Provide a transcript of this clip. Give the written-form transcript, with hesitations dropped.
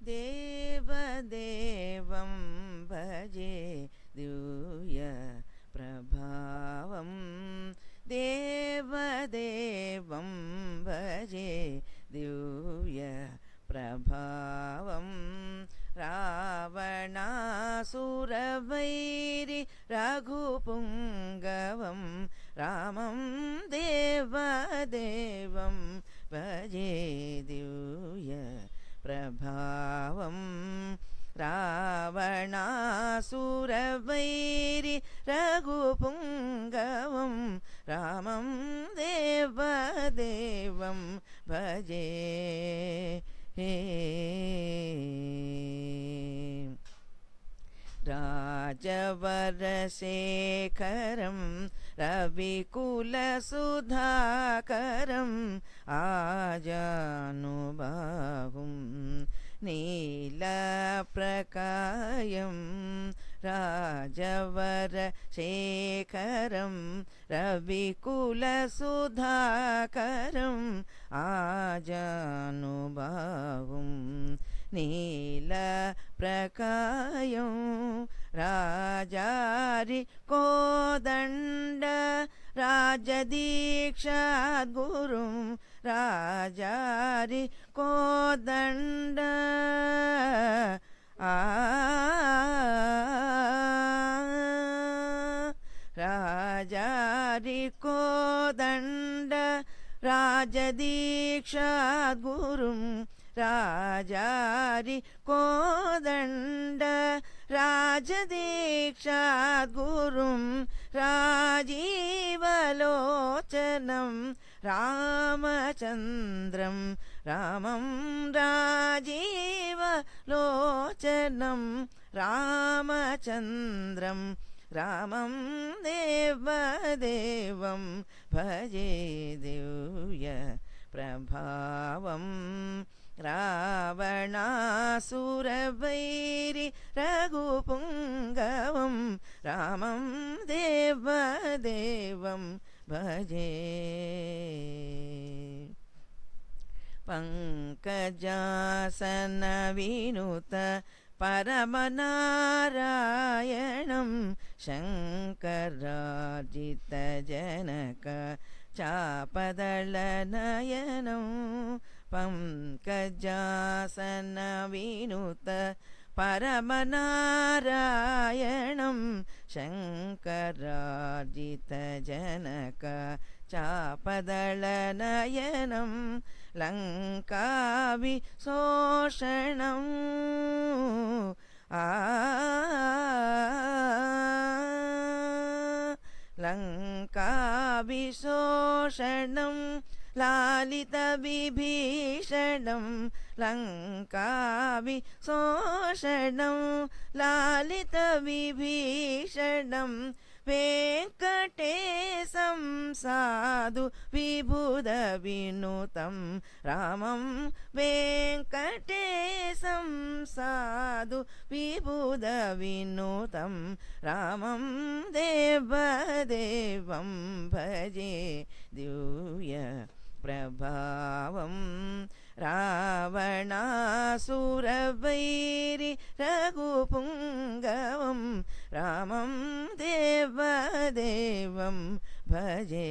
देवदेवं भजे दिव्य प्रभावं देवदेवं भजे दिव्य प्रभावं रावणासुरवैरि रघुपुङ्गवं रामं देवदेवं भजे दिव्य प्रभावं रावणासुरवैरि रघुपुङ्गवं रामं देवदेवं भजे राजवरशेखरं रविकुलसुधाकरं आजानुबाहुं नीलप्रकायं राजवरशेखरं रविकुलसुधाकरं आजानुबाहुं नीलप्रकायं राजारि कोदण्ड राजदीक्षाद्गुरुं राजारि कोदण्ड राजारि कोदण्ड राजदीक्षाद्गुरुं राजारि कोदण्ड राजदीक्षाद्गुरुं राजीवलोचनं रामचन्द्रं रामं राजीवलोचनं रामचन्द्रं रामं देवदेवं भजे दिव्य प्रभावं रावणासुरवैरि रघुपुङ्गवं रामं देवदेवं भजे पङ्कजासनविनुत परमनारायणं शङ्करार्जितजनक चापदलनयनं पङ्कजासनविनुत परमनारायणं शङ्करार्जितजनक चापदलनयनं लङ्काविशोषणं लङ्काविशोषणं लालितविभीषणं लङ्काविशोषणं लालितविभीषणं वेङ्कटेशं साधु विबुधविनुतं रामं वेङ्कटेशं साधु विबुधविनुतं रामं देवदेवं भजे दिव्य प्रभावं रावणासुरवैरि रघुपुङ्गवं रामं देवदेवं भजे